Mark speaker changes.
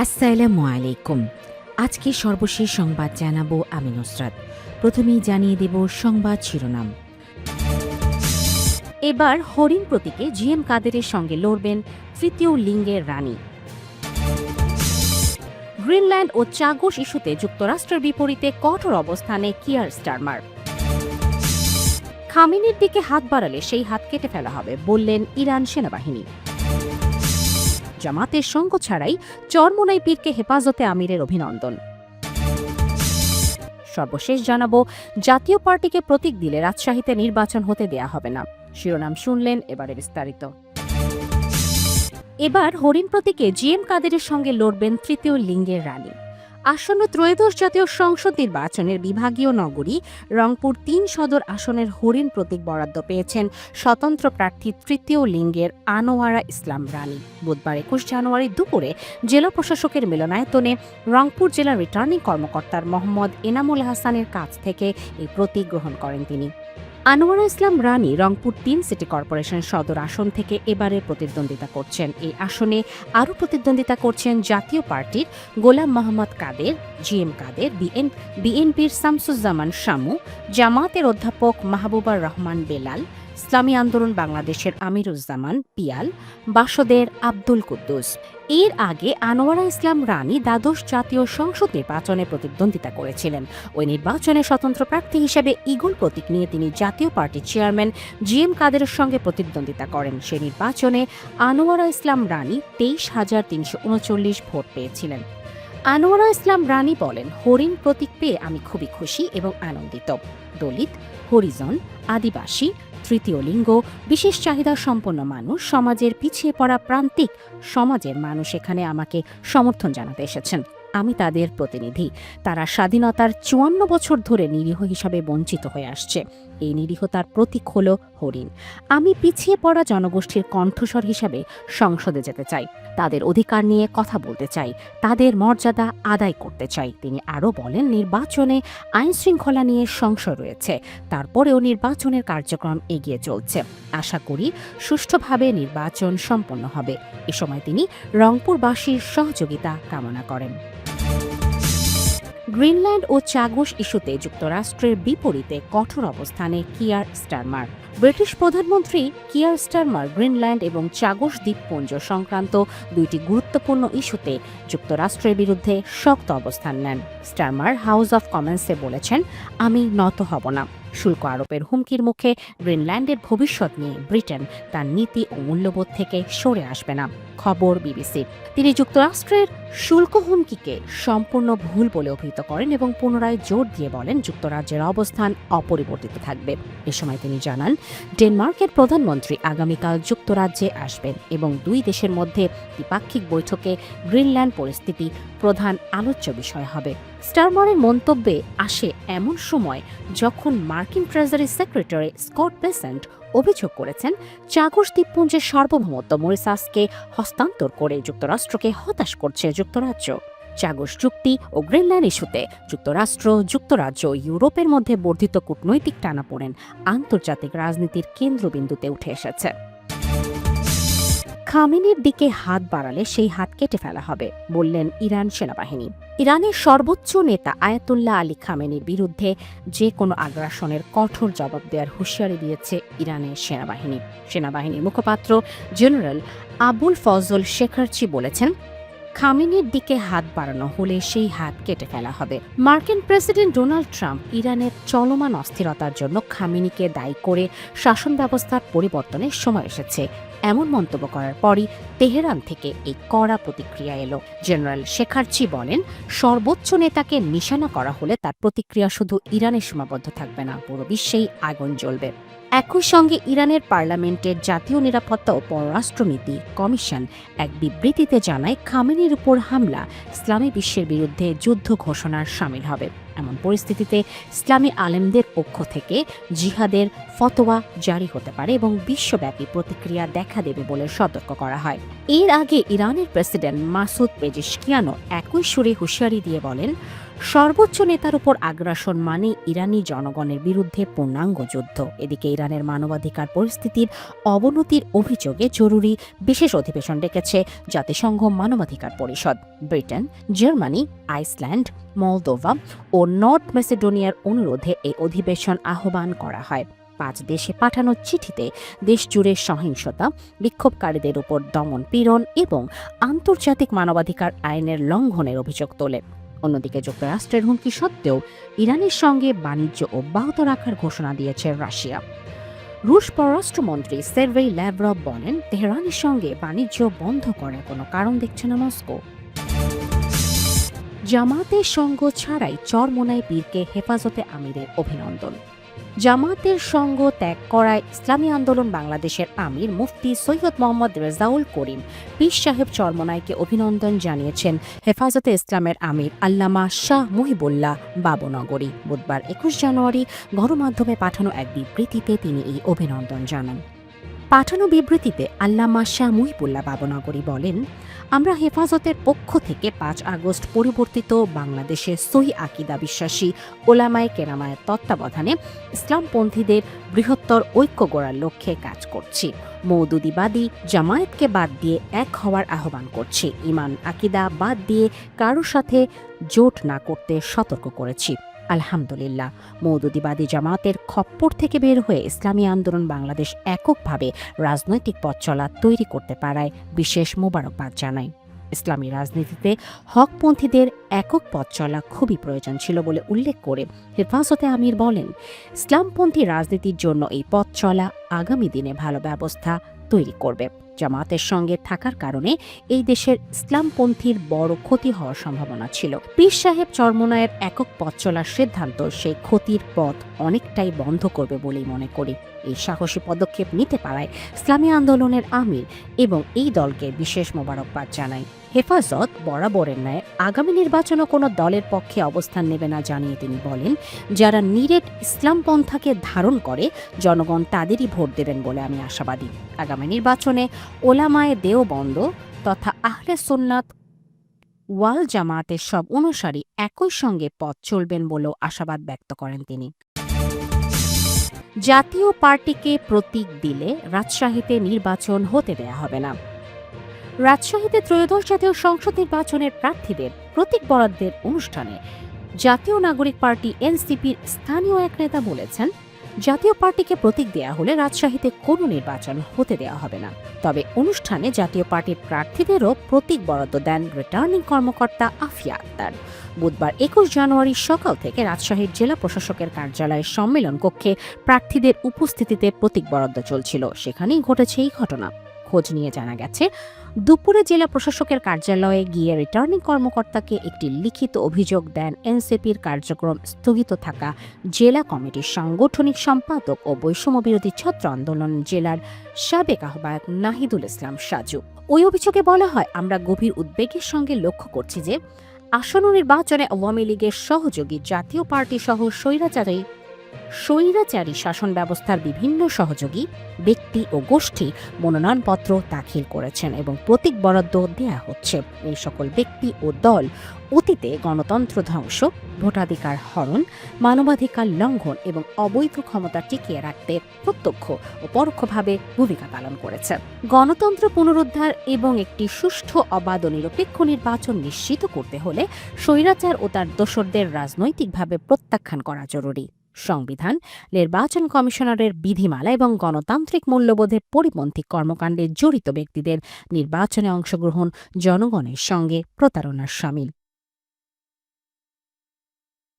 Speaker 1: আসসালামু আলাইকুম। আজকে সর্বশেষ সংবাদ জানাবো আমি নুসরাত। প্রথমেই জানিয়ে দেব সংবাদ শিরোনাম। এবার হরিণ প্রতীকে জিএম কাদেরের সঙ্গে লড়বেন তৃতীয় লিঙ্গের রানী। গ্রিনল্যান্ড ও চাগোস ইস্যুতে যুক্তরাষ্ট্রের বিপরীতে কঠোর অবস্থানে কিয়ার স্টারমার। খামেনির দিকে হাত বাড়ালে সেই হাত কেটে ফেলা হবে বললেন ইরান সেনাবাহিনী। জামাতের সঙ্গ ছাড়াই চরমোনাই পীরকে হেফাজতে আমিরের অভিনন্দন। সর্বশেষ জানাবো, জাতীয় পার্টিকে প্রতীক দিলে রাজশাহীতে নির্বাচন হতে দেয়া হবে না। শিরোনাম শুনলেন, এবারে বিস্তারিত। এবার হরিণ প্রতীকে জিএম কাদেরের সঙ্গে লড়বেন তৃতীয় লিঙ্গের রানী। আসন্ন ত্রয়োদশ জাতীয় সংসদ নির্বাচনের বিভাগীয় নগরী রংপুর ৩ সদর আসনের হরিণ প্রতীক বরাদ্দ পেয়েছেন স্বতন্ত্র প্রার্থী তৃতীয় লিঙ্গের আনোয়ারা ইসলাম রানী। বুধবার ২১ জানুয়ারি দুপুরে জেলা প্রশাসকের মিলনায়তনে রংপুর জেলা রিটার্নিং কর্মকর্তার মোহাম্মদ এনামুল হাসানের কাছ থেকে এই প্রতীক গ্রহণ করেন তিনি। আনোয়ারা ইসলাম রানী রংপুর ৩ সিটি কর্পোরেশন সদর আসন থেকে এবারে প্রতিদ্বন্দ্বিতা করছেন। এই আসনে আরও প্রতিদ্বন্দ্বিতা করছেন জাতীয় পার্টির গোলাম মোহাম্মদ কাদের, জিএম কাদের, বিএনপির শামসুজ্জামান শামু, জামাতের অধ্যাপক মাহবুবার রহমান বেলাল, ইসলামী আন্দোলন বাংলাদেশের আমিরুজ্জামান পিয়াল, বাসদের আব্দুল কুদ্দুস। এর আগে আনোয়ারা ইসলাম রানী দ্বাদশ জাতীয় সংসদ নির্বাচনে প্রতিদ্বন্দ্বিতা করেছিলেন। ওই নির্বাচনে স্বতন্ত্র প্রার্থী হিসেবে ঈগল প্রতীক নিয়ে তিনি জাতীয় পার্টির চেয়ারম্যান জিএম কাদেরের সঙ্গে প্রতিদ্বন্দ্বিতা করেন। সে নির্বাচনে আনোয়ারা ইসলাম রানী ২৩,৩৩৯ ভোট পেয়েছিলেন। আনোয়ারা ইসলাম রানী বলেন, হরিণ প্রতীক পেয়ে আমি খুবই খুশি এবং আনন্দিত। দলিত, হরিজন, আদিবাসী, তৃতীয় লিঙ্গ, বিশেষ চাহিদা সম্পন্ন মানুষ, সমাজের পিছিয়ে পড়া প্রান্তিক সমাজের মানুষ এখানে আমাকে সমর্থন জানাতে এসেছেন। আমি তাদের প্রতিনিধি। তারা স্বাধীনতার ৫৪ বছর ধরে নিরীহ হিসাবে বঞ্চিত হয়ে আসছে। এই নিরীহতার প্রতীক হল হরিণ। আমি পিছিয়ে পড়া জনগোষ্ঠীর কণ্ঠস্বর হিসাবে সংসদে যেতে চাই। তাদের অধিকার নিয়ে কথা বলতে চাই, তাদের মর্যাদা আদায় করতে চাই। তিনি আরও বলেন, নির্বাচনে আইন শৃঙ্খলা নিয়ে সংশয় রয়েছে, তারপরেও নির্বাচনের কার্যক্রম এগিয়ে চলছে। আশা করি সুষ্ঠুভাবে নির্বাচন সম্পন্ন হবে। এ সময় তিনি রংপুরবাসীর সহযোগিতা কামনা করেন। গ্রিনল্যান্ড ও চাগোস ইস্যুতে যুক্তরাষ্ট্রের বিপরীতে কঠোর অবস্থানে কিয়ার স্টারমার। ব্রিটিশ প্রধানমন্ত্রী কিয়ার স্টারমার গ্রিনল্যান্ড এবং চাগোস দ্বীপপুঞ্জ সংক্রান্ত দুইটি গুরুত্বপূর্ণ ইস্যুতে যুক্তরাষ্ট্রের বিরুদ্ধে শক্ত অবস্থান নেন। স্টারমার হাউস অব কমন্সে বলেছেন, আমি নত হব না। শুল্ক আরোপের হুমকির মুখে গ্রিনল্যান্ডের ভবিষ্যৎ নিয়ে ব্রিটেন তার নীতি ও মূল্যবোধ থেকে সরে আসবে না। খবর বিবিসির। তিনি যুক্তরাষ্ট্রের শুল্ক হুমকিকে সম্পূর্ণ ভুল বলে অভিহিত করেন এবং পুনরায় জোর দিয়ে বলেন, যুক্তরাজ্যের অবস্থান অপরিবর্তিত থাকবে। এ সময় তিনি জানান, ডেনমার্কের প্রধানমন্ত্রী আগামীকাল যুক্তরাজ্যে আসবেন এবং দুই দেশের মধ্যে দ্বিপাক্ষিক বৈঠকে গ্রিনল্যান্ড পরিস্থিতি প্রধান আলোচ্য বিষয় হবে। স্টারমারের মন্তব্যে আসে এমন সময় যখন মার্কিন ট্রেজারি সেক্রেটারি স্কট বেসেন্ট অভিযোগ করেছেন, চাগোস দ্বীপপুঞ্জের সার্বভৌমত্ব মরিশাসকে হস্তান্তর করে যুক্তরাষ্ট্রকে হতাশ করছে যুক্তরাজ্য। চাগোস চুক্তি ও গ্রিনল্যান্ড ইস্যুতে যুক্তরাজ্য ও ইউরোপের মধ্যে বর্ধিত কূটনৈতিক টানাপোড়েন আন্তর্জাতিক রাজনীতির কেন্দ্রবিন্দুতে উঠে এসেছে। খামেনির দিকে হাত বাড়ালে সেই হাত কেটে ফেলা হবে বললেন ইরান সেনাবাহিনী। ইরানের সর্বোচ্চ নেতা আয়াতুল্লাহ আলী খামেনির বিরুদ্ধে যে কোনো আগ্রাসনের কঠোর জবাব দেওয়ার হুঁশিয়ারি দিয়েছে ইরানের সেনাবাহিনীর মুখপাত্র জেনারেল আবুল ফজল শেখারচি বলেছেন, খামেনির দিকে হাত বাড়ানো হলে সেই হাত কেটে ফেলা হবে। মার্কিন প্রেসিডেন্ট ডোনাল্ড ট্রাম্প ইরানের চলমান অস্থিরতার জন্য খামেনিকে দায়ী করে শাসন ব্যবস্থার পরিবর্তনের সময় এসেছে এমন মন্তব্য করার পরই তেহরান থেকে এই কড়া প্রতিক্রিয়া এলো। জেনারেল শেখারচি বলেন, সর্বোচ্চ নেতাকে নিশানা করা হলে তার প্রতিক্রিয়া শুধু ইরানে সীমাবদ্ধ থাকবে না, পুরো বিশ্বেই আগুন জ্বলবে। একই সঙ্গে ইরানের পার্লামেন্টের জাতীয় নিরাপত্তা ও পররাষ্ট্রনীতি কমিশন এক বিবৃতিতে জানায়, খামেনির উপর হামলা ইসলামী বিশ্বের বিরুদ্ধে যুদ্ধ ঘোষণার শামিল হবে। এমন পরিস্থিতিতে ইসলামী আলেমদের পক্ষ থেকে জিহাদের ফতোয়া জারি হতে পারে এবং বিশ্বব্যাপী প্রতিক্রিয়া দেখা দেবে বলে সতর্ক করা হয়। এর আগে ইরানের প্রেসিডেন্ট মাসুদ পেজিশকিয়ানও একই সুরে হুঁশিয়ারি দিয়ে বলেন, সর্বোচ্চ নেতার উপর আগ্রাসন মানে ইরানি জনগণের বিরুদ্ধে পূর্ণাঙ্গ যুদ্ধ। এদিকে ইরানের মানবাধিকার পরিস্থিতির অবনতির অভিযোগে জরুরি বিশেষ অধিবেশন ডেকেছে জাতিসংঘ মানবাধিকার পরিষদ। ব্রিটেন, জার্মানি, আইসল্যান্ড, মলদোভা ও নর্থ মেসিডোনিয়ার অনুরোধে এই অধিবেশন আহ্বান করা হয়। 5 দেশে পাঠানো চিঠিতে দেশজুড়ে সহিংসতা, বিক্ষোভকারীদের উপর দমন পীড়ন এবং আন্তর্জাতিক মানবাধিকার আইনের লঙ্ঘনের অভিযোগ তোলে। অন্যদিকে যুক্তরাষ্ট্রের হুমকি সত্ত্বেও ইরানের সঙ্গে বাণিজ্য অব্যাহত রাখার ঘোষণা দিয়েছে রাশিয়া। রুশ পররাষ্ট্রমন্ত্রী সের্গেই ল্যাভরভ বলেন, তেহরানের সঙ্গে বাণিজ্য বন্ধ করার কোনো কারণ দেখছে না মস্কো। জামাতের সঙ্গ ছাড়াই চরমোনাই পীরকে হেফাজতে আমিরের অভিনন্দন। জামাতের সঙ্গ ত্যাগ করায় ইসলামী আন্দোলন বাংলাদেশের আমির মুফতি সৈয়দ মোহাম্মদ রেজাউল করিম পীর সাহেব চরমোনাইকে অভিনন্দন জানিয়েছেন হেফাজতে ইসলামের আমির আল্লামা শাহ মুহিবুল্লাহ বাবুনগরী। বুধবার 21 জানুয়ারি গণমাধ্যমে পাঠানো এক বিবৃতিতে তিনি এই অভিনন্দন জানান। পাঠানো বিবৃতিতে আল্লামা শাহ মুহিবুল্লাহ বাবুনগরী বলেন, আমরা হেফাজতের পক্ষ থেকে 5 আগস্ট পরিবর্তিত বাংলাদেশের সহি আকিদা বিশ্বাসী ওলামায়ে কেরামের তত্ত্বাবধানে ইসলামপন্থীদের বৃহত্তর ঐক্য গড়ার লক্ষ্যে কাজ করছি। মওদুদিবাদী জামায়াতকে বাদ দিয়ে এক হওয়ার আহ্বান করছি। ঈমান আকিদা বাদ দিয়ে কারোর সাথে জোট না করতে সতর্ক করেছি। আলহামদুলিল্লাহ, মওদুদিবাদী জামাতের খপ্পর থেকে বের হয়ে ইসলামী আন্দোলন বাংলাদেশ এককভাবে রাজনৈতিক পথ চলা তৈরি করতে পারায় বিশেষ মোবারকবাদ জানাই। ইসলামী রাজনীতিতে হকপন্থীদের একক পথ চলা খুবই প্রয়োজন ছিল বলে উল্লেখ করে হেফাজতে আমির বলেন, ইসলামপন্থী রাজনীতির জন্য এই পথ চলা আগামী দিনে ভালো ব্যবস্থা তৈরি করবে। জামাতের সঙ্গে থাকার কারণে এই দেশের ইসলামপন্থীর বড় ক্ষতি হওয়ার সম্ভাবনা ছিল। পীর সাহেব চরমোনাইয়ের একক পথ চলার সিদ্ধান্ত সেই ক্ষতির পথ অনেকটাই বন্ধ করবে বলেই মনে করি। এই সাহসী পদক্ষেপ নিতে পারায় ইসলামী আন্দোলনের আমির এবং এই দলকে বিশেষ মোবারকবাদ জানাই। হেফাজত বরাবরের ন্যায় আগামী নির্বাচনও কোনো দলের পক্ষে অবস্থান নেবে না জানিয়ে তিনি বলেন, যারা নিরেট ইসলামপন্থাকে ধারণ করে জনগণ তাদেরই ভোট দেবেন বলে আমি আশাবাদী। আগামী নির্বাচনে ওলামায়ে দেওবন্দ তথা আহলে সুন্নাত ওয়াল জামাতের সব অনুসারী একই সঙ্গে পথ চলবেন বলেও আশাবাদ ব্যক্ত করেন তিনি। জাতীয় পার্টিকে প্রতীক দিলে রাজশাহীতে নির্বাচন হতে দেয়া হবে না। রাজশাহীতে ত্রয়োদশ জাতীয় সংসদ নির্বাচনের প্রার্থীদের প্রতীক বরাদ্দের অনুষ্ঠানে জাতীয় নাগরিক পার্টি এনসিপির স্থানীয় এক নেতা বলেছেন, জাতীয় পার্টিকে প্রতীক দেয়া হলে রাজশাহীতে কোনো নির্বাচন হতে দেওয়া হবে না। তবে অনুষ্ঠানে জাতীয় পার্টির প্রার্থীদেরও প্রতীক বরাদ্দ দেন রিটার্নিং কর্মকর্তা আফিয়া আক্তার। বুধবার 21 জানুয়ারি সকাল থেকে রাজশাহীর জেলা প্রশাসকের কার্যালয়ের সম্মেলন কক্ষে প্রার্থীদের উপস্থিতিতে প্রতীক বরাদ্দ চলছিল। সেখানেই ঘটেছে এই ঘটনা। খোঁজ নিয়ে জানা গেছে, দুপুরে জেলা প্রশাসকের কার্যালয়ে গিয়ে রিটার্নিং কর্মকর্তাকে একটি লিখিত অভিযোগ দেন এনসিপির কার্যক্রম স্থগিত থাকা জেলা কমিটির সাংগঠনিক সম্পাদক ও বৈষম্য বিরোধী ছাত্র আন্দোলন জেলার সাবেক আহ্বায়ক নাহিদুল ইসলাম সাজু। ওই অভিযোগে বলা হয়, আমরা গভীর উদ্বেগের সঙ্গে লক্ষ্য করছি যে আসন্ন নির্বাচনে আওয়ামী লীগের সহযোগী জাতীয় পার্টি সহ স্বৈরাচারী শাসন ব্যবস্থার বিভিন্ন সহযোগী ব্যক্তি ও গোষ্ঠী মনোনয়নপত্র দাখিল করেছেন এবং প্রতীক বরাদ্দ দেয়া হচ্ছে। এই সকল ব্যক্তি ও দল অতীতে গণতন্ত্র ধ্বংস, ভোটাধিকার হরণ, মানবাধিকার লঙ্ঘন এবং অবৈধ ক্ষমতা টিকিয়ে রাখতে প্রত্যক্ষ ও পরোক্ষভাবে ভূমিকা পালন করেছে। গণতন্ত্র পুনরুদ্ধার এবং একটি সুষ্ঠু, অবাধ ও নিরপেক্ষ নির্বাচন নিশ্চিত করতে হলে স্বৈরাচার ও তার দোসরদের রাজনৈতিকভাবে প্রত্যাখ্যান করা জরুরি। সংবিধান, নির্বাচন কমিশনারের বিধিমালা এবং গণতান্ত্রিক মূল্যবোধের পরিপন্থী কর্মকাণ্ডে জড়িত ব্যক্তিদের নির্বাচনে অংশগ্রহণ জনগণের সঙ্গে প্রতারণার শামিল।